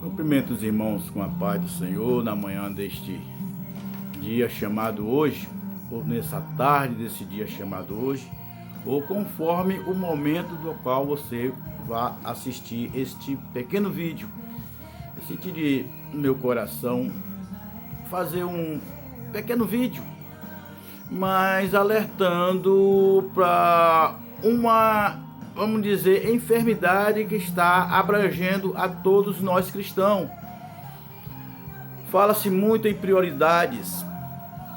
Cumprimento os irmãos com a paz do Senhor na manhã deste dia chamado hoje, ou nessa tarde desse dia chamado hoje, ou conforme o momento do qual você vai assistir este pequeno vídeo. Eu senti no meu coração fazer um pequeno vídeo, mas alertando para uma, vamos dizer, enfermidade que está abrangendo a todos nós cristãos. Fala-se muito em prioridades.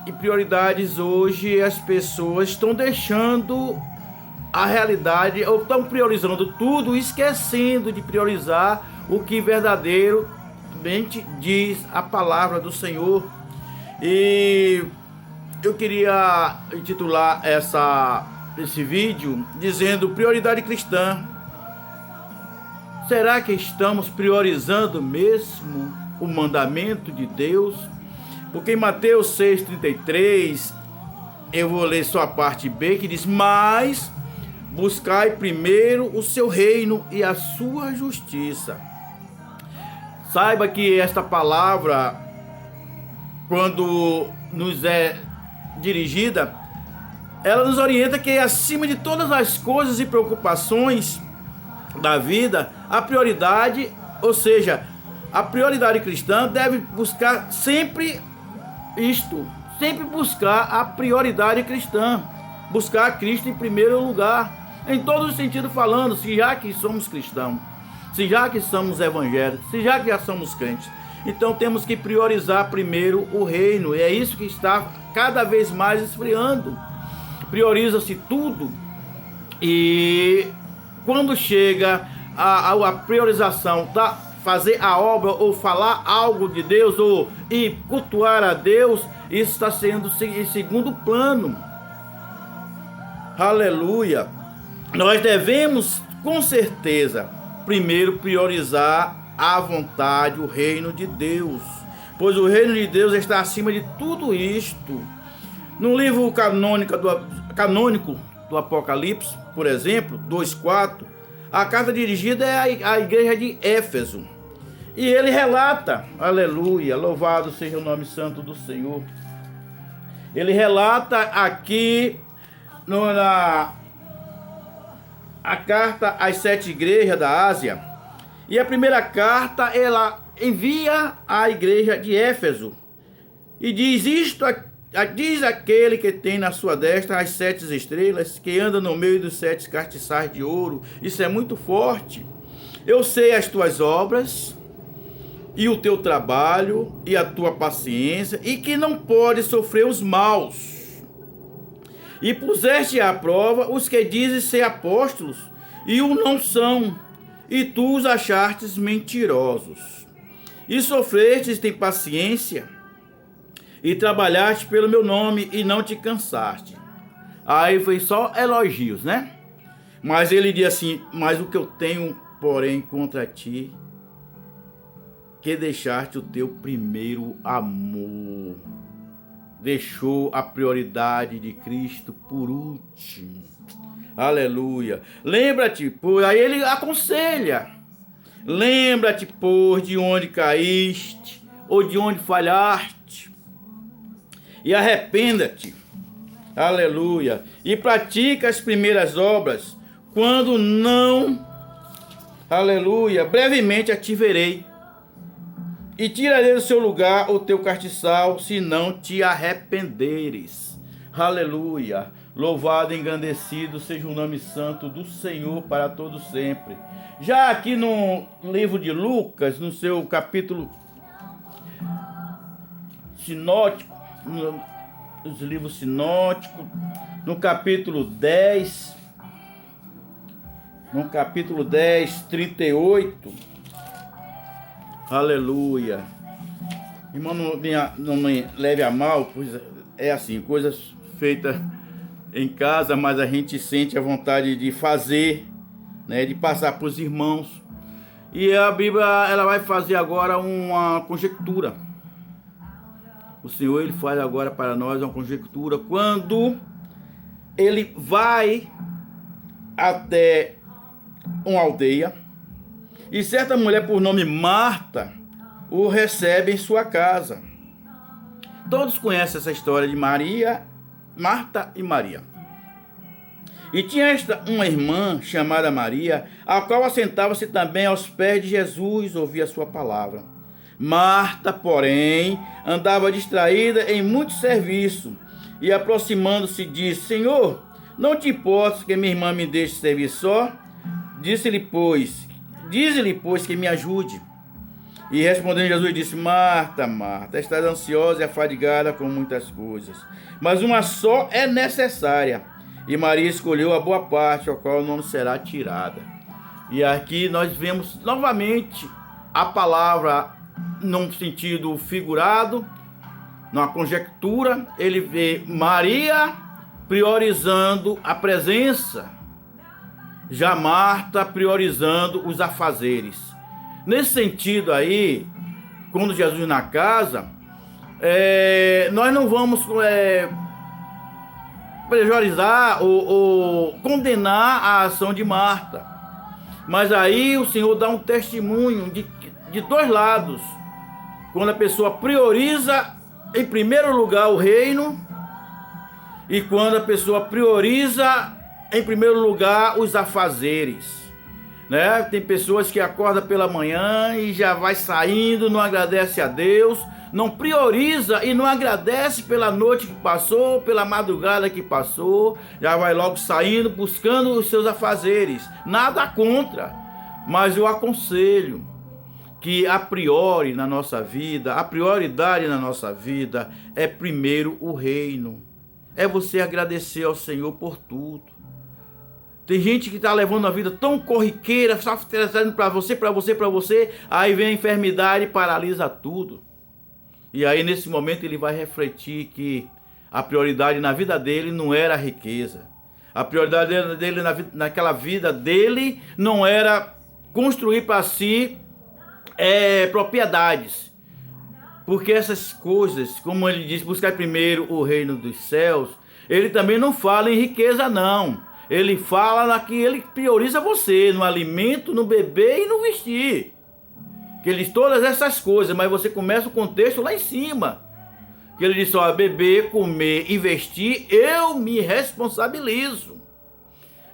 E prioridades hoje as pessoas estão deixando a realidade, ou estão priorizando tudo, esquecendo de priorizar o que verdadeiramente diz a palavra do Senhor. E eu queria intitular esse vídeo dizendo prioridade cristã. Será que estamos priorizando mesmo o mandamento de Deus? Porque em Mateus 6,33, eu vou ler só a parte B, que diz: mas buscai primeiro o seu reino e a sua justiça. Saiba que esta palavra, quando nos é dirigida, ela nos orienta que acima de todas as coisas e preocupações da vida, a prioridade, ou seja, a prioridade cristã deve buscar sempre sempre buscar a prioridade cristã, buscar Cristo em primeiro lugar, em todo o sentido falando, se já que somos cristãos, se já que somos evangélicos, se já que já somos crentes, então temos que priorizar primeiro o reino, e é isso que está cada vez mais esfriando. Prioriza-se tudo, e quando chega a priorização da fazer a obra ou falar algo de Deus ou ir cultuar a Deus, isso está sendo em segundo plano. Aleluia! Nós devemos, com certeza, primeiro priorizar a vontade, o reino de Deus, pois o reino de Deus está acima de tudo isto. No livro canônico do Apocalipse, por exemplo, 2:4, a carta dirigida é à igreja de Éfeso. E ele relata, aleluia, louvado seja o nome santo do Senhor. Ele relata aqui a carta às 7 igrejas da Ásia. E a primeira carta ela envia à igreja de Éfeso. E diz isto: diz aquele que tem na sua destra as 7 estrelas, que anda no meio dos 7 castiçais de ouro. Isso é muito forte. Eu sei as tuas obras, e o teu trabalho, e a tua paciência, e que não pode sofrer os maus. E puseste à prova os que dizem ser apóstolos, e o não são, e tu os achastes mentirosos. E sofrestes em paciência, e trabalhaste pelo meu nome, e não te cansaste. Aí foi só elogios, né? Mas ele diz assim: mas o que eu tenho, porém, contra ti, que deixaste o teu primeiro amor. Deixou a prioridade de Cristo por último. Aleluia. Lembra-te, aí ele aconselha. Lembra-te, pois, de onde caíste, ou de onde falhaste, e arrependa-te. Aleluia. E pratica as primeiras obras. Quando não, aleluia, brevemente a te verei, e tirarei do seu lugar o teu castiçal, se não te arrependeres. Aleluia. Louvado e engrandecido seja o nome santo do Senhor para todo sempre. Já aqui no livro de Lucas, no seu capítulo sinótico, nos livros sinóticos, no capítulo 10, 38, aleluia. Irmão, não me leve a mal, pois é assim, coisas feitas em casa, mas a gente sente a vontade de fazer, né, de passar para os irmãos. E a Bíblia, ela vai fazer agora uma conjectura. O Senhor, ele faz agora para nós uma conjectura quando ele vai até uma aldeia E certa mulher por nome Marta o recebe em sua casa. Todos conhecem essa história de Maria, Marta e Maria. E tinha uma irmã chamada Maria, a qual assentava-se também aos pés de Jesus, ouvia a sua palavra. Marta, porém, andava distraída em muito serviço, e aproximando-se disse: Senhor, não te importa que minha irmã me deixe servir só? Dize-lhe, pois, que me ajude. E respondendo Jesus disse: Marta, Marta, estás ansiosa e afadigada com muitas coisas, mas uma só é necessária. E Maria escolheu a boa parte, a qual não será tirada. E aqui nós vemos novamente a palavra num sentido figurado, numa conjectura. Ele vê Maria priorizando a presença, já Marta priorizando os afazeres. Nesse sentido aí, quando Jesus na casa, nós não vamos priorizar ou condenar a ação de Marta. Mas aí o Senhor dá um testemunho de dois lados. Quando a pessoa prioriza em primeiro lugar o reino, e quando a pessoa prioriza em primeiro lugar os afazeres, né? Tem pessoas que acordam pela manhã e já vai saindo, não agradece a Deus, não prioriza e não agradece pela noite que passou, pela madrugada que passou, já vai logo saindo, buscando os seus afazeres. Nada contra, mas eu aconselho que a priori na nossa vida, a prioridade na nossa vida é primeiro o reino. É você agradecer ao Senhor por tudo. Tem gente que está levando a vida tão corriqueira, só trazendo para você, aí vem a enfermidade e paralisa tudo. E aí nesse momento ele vai refletir que a prioridade na vida dele não era a riqueza. A prioridade dele naquela vida dele não era construir para si propriedades. Porque essas coisas, como ele diz, buscar primeiro o reino dos céus, ele também não fala em riqueza não. Ele fala que ele prioriza você, no alimento, no beber e no vestir. Que ele diz todas essas coisas, mas você começa o contexto lá em cima. Que ele diz, ó, beber, comer e vestir, eu me responsabilizo.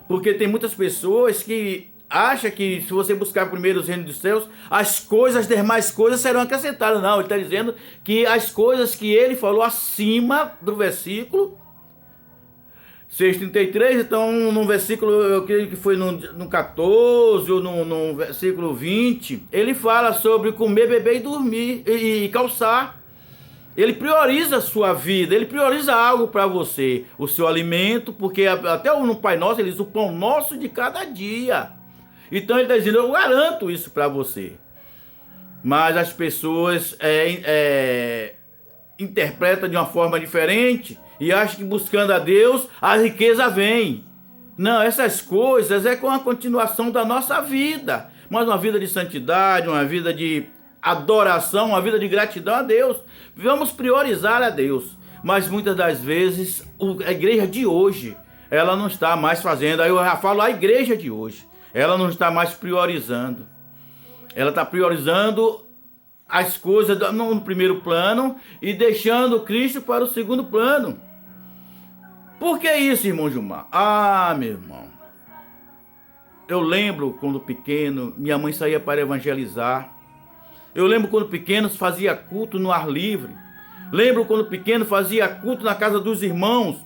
Porque tem muitas pessoas que acham que se você buscar primeiro os reinos dos céus, as demais coisas serão acrescentadas. Não, ele está dizendo que as coisas que ele falou acima do versículo 6,33, então no versículo, eu creio que foi no 14 ou no versículo 20, ele fala sobre comer, beber e dormir e calçar. Ele prioriza a sua vida, ele prioriza algo para você, o seu alimento, porque até no Pai Nosso ele diz o pão nosso de cada dia. Então ele está dizendo, eu garanto isso para você. Mas as pessoas interpretam de uma forma diferente e acham que buscando a Deus a riqueza vem. Não, essas coisas é com a continuação da nossa vida, mas uma vida de santidade, uma vida de adoração, uma vida de gratidão a Deus. Vamos priorizar a Deus, mas muitas das vezes a igreja de hoje, ela não está mais fazendo, aí eu já falo a igreja de hoje, ela não está mais priorizando, ela está priorizando as coisas no primeiro plano e deixando Cristo para o segundo plano. Por que isso, irmão Gilmar? Ah, meu irmão, eu lembro quando pequeno, minha mãe saía para evangelizar. Eu lembro quando pequeno fazia culto no ar livre. Lembro quando pequeno fazia culto na casa dos irmãos.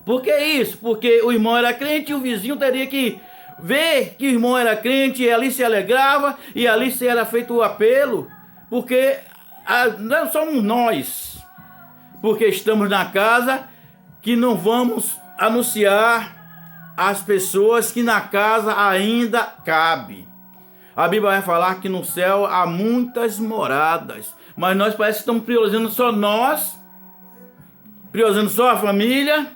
Por que isso? Porque o irmão era crente e o vizinho teria que ver que o irmão era crente e ali se alegrava e ali se era feito o apelo. Porque não somos nós, porque estamos na casa, que não vamos anunciar às pessoas que na casa ainda cabe. A Bíblia vai falar que no céu há muitas moradas, mas nós parece que estamos priorizando só nós, priorizando só a família,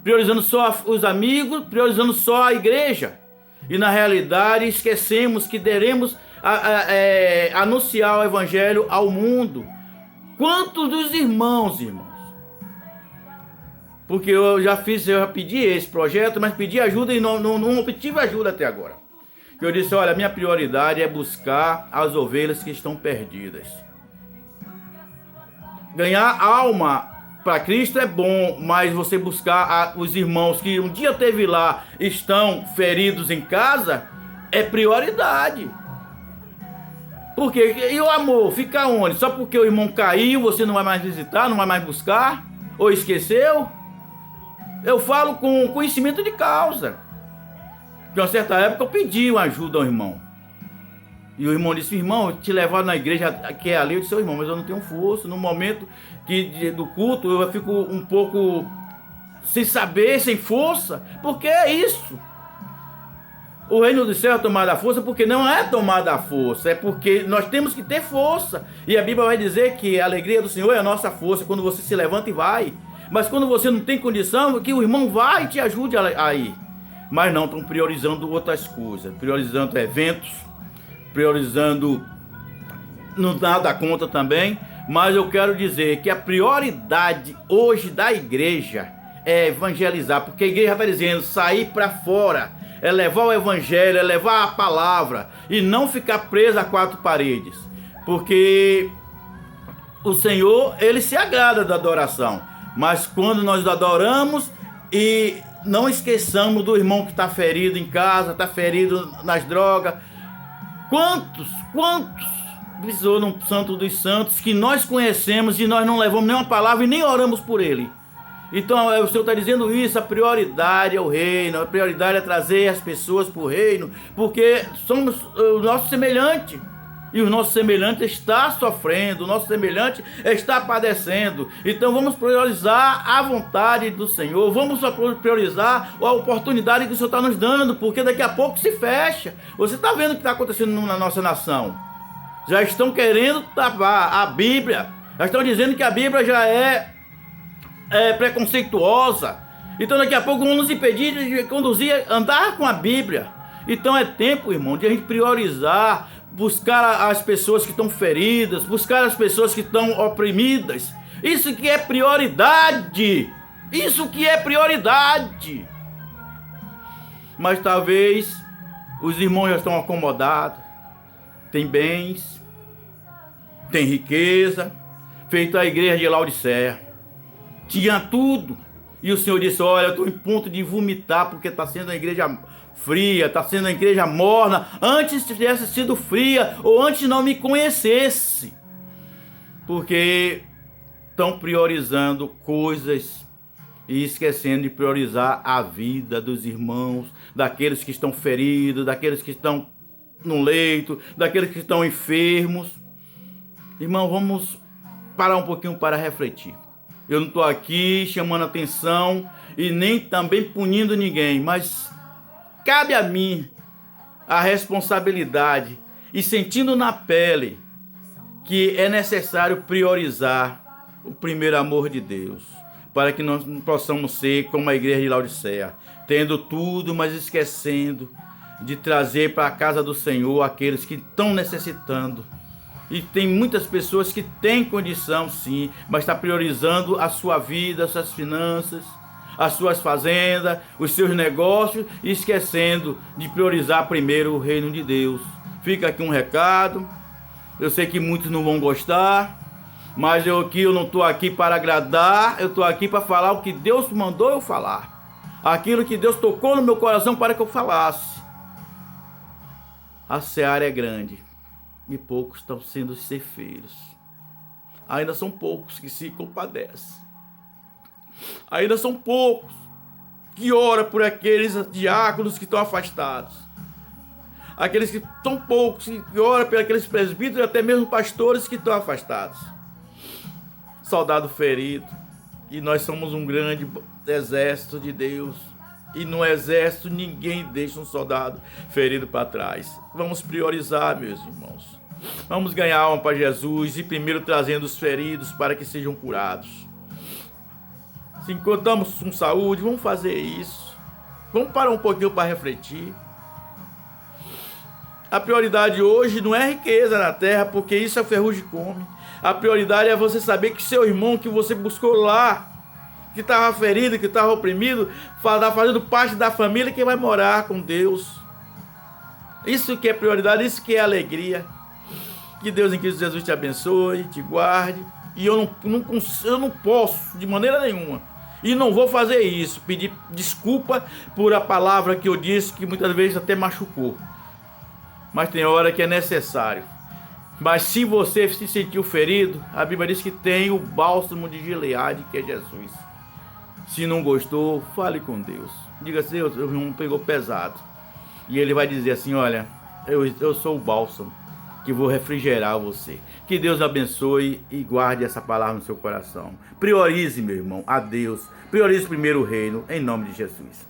priorizando só os amigos, priorizando só a igreja. E na realidade esquecemos que devemos anunciar o evangelho ao mundo. Quantos dos irmãos? Porque eu já pedi esse projeto, mas pedi ajuda e não obtive ajuda até agora. que eu disse, olha, a minha prioridade é buscar as ovelhas que estão perdidas. Ganhar alma para Cristo é bom, mas você buscar os irmãos que um dia teve lá, estão feridos em casa, é prioridade. Por quê? E o amor fica onde? Só porque o irmão caiu, você não vai mais visitar, não vai mais buscar? Ou esqueceu? Eu falo com conhecimento de causa. De uma certa época eu pedi uma ajuda ao irmão. E o irmão disse, irmão, te levar na igreja que é ali. Eu disse, irmão, mas eu não tenho força. No momento do culto eu fico um pouco sem saber, sem força. Porque é isso. O reino do céu é tomado à força porque não é tomado à força. É porque nós temos que ter força. E a Bíblia vai dizer que a alegria do Senhor é a nossa força. Quando você se levanta e vai. Mas quando você não tem condição, que o irmão vai e te ajude a ir. Mas não, estão priorizando outras coisas. Priorizando eventos. Priorizando, não nada contra também, mas eu quero dizer que a prioridade hoje da igreja é evangelizar, porque a igreja está dizendo sair para fora, é levar o evangelho, é levar a palavra e não ficar preso a quatro paredes, porque o Senhor, ele se agrada da adoração, mas quando nós adoramos e não esqueçamos do irmão que está ferido em casa, está ferido nas drogas. Quantos pisou no Santo dos Santos que nós conhecemos e nós não levamos nenhuma palavra e nem oramos por ele? Então o Senhor está dizendo isso, a prioridade é o reino, a prioridade é trazer as pessoas para o reino, porque somos o nosso semelhante. E o nosso semelhante está sofrendo, o nosso semelhante está padecendo. Então vamos priorizar a vontade do Senhor, vamos priorizar a oportunidade que o Senhor está nos dando, porque daqui a pouco se fecha. Você está vendo o que está acontecendo na nossa nação? Já estão querendo tapar a Bíblia, já estão dizendo que a Bíblia já é preconceituosa. Então daqui a pouco vão nos impedir de conduzir, andar com a Bíblia. Então é tempo, irmão, de a gente priorizar, buscar as pessoas que estão feridas, buscar as pessoas que estão oprimidas. Isso que é prioridade. Isso que é prioridade. Mas talvez os irmãos já estão acomodados, tem bens, tem riqueza, feito a igreja de Laodiceia. Tinha tudo. E o Senhor disse, olha, eu estou em ponto de vomitar, porque está sendo a igreja fria, está sendo a igreja morna. Antes tivesse sido fria, ou antes não me conhecesse. Porque estão priorizando coisas e esquecendo de priorizar a vida dos irmãos, daqueles que estão feridos, daqueles que estão no leito, daqueles que estão enfermos. Irmão, vamos parar um pouquinho para refletir. Eu não estou aqui chamando atenção e nem também punindo ninguém, mas cabe a mim a responsabilidade e sentindo na pele que é necessário priorizar o primeiro amor de Deus, para que nós possamos ser como a igreja de Laodiceia, tendo tudo, mas esquecendo de trazer para a casa do Senhor aqueles que estão necessitando. E tem muitas pessoas que têm condição sim, mas está priorizando a sua vida, as suas finanças, as suas fazendas, os seus negócios, e esquecendo de priorizar primeiro o reino de Deus. Fica aqui um recado. Eu sei que muitos não vão gostar, mas eu não estou aqui para agradar, eu estou aqui para falar o que Deus mandou eu falar. Aquilo que Deus tocou no meu coração para que eu falasse. A seara é grande e poucos estão sendo ceifeiros. Ainda são poucos que se compadecem. Ainda são poucos que oram por aqueles diáconos que estão afastados. Aqueles que estão poucos que oram por aqueles presbíteros e até mesmo pastores que estão afastados. Soldado ferido. E nós somos um grande exército de Deus. E no exército ninguém deixa um soldado ferido para trás. Vamos priorizar, meus irmãos. Vamos ganhar alma para Jesus e primeiro trazendo os feridos para que sejam curados. Se encontramos com saúde, vamos fazer isso. Vamos parar um pouquinho para refletir. A prioridade hoje não é riqueza na terra, porque isso a ferrugem come. A prioridade é você saber que seu irmão que você buscou lá, que estava ferido, que estava oprimido, está fazendo parte da família que vai morar com Deus. Isso que é prioridade, isso que é alegria. Que Deus em Cristo Jesus te abençoe, te guarde. E eu não posso, de maneira nenhuma, e não vou fazer isso, pedir desculpa por a palavra que eu disse, que muitas vezes até machucou. Mas tem hora que é necessário. Mas se você se sentiu ferido, a Bíblia diz que tem o bálsamo de Gileade, que é Jesus. Se não gostou, fale com Deus. Diga assim: o irmão pegou pesado. E ele vai dizer assim: olha, eu sou o bálsamo que vou refrigerar você. Que Deus abençoe e guarde essa palavra no seu coração. Priorize, meu irmão, a Deus. Priorize primeiro o reino, em nome de Jesus.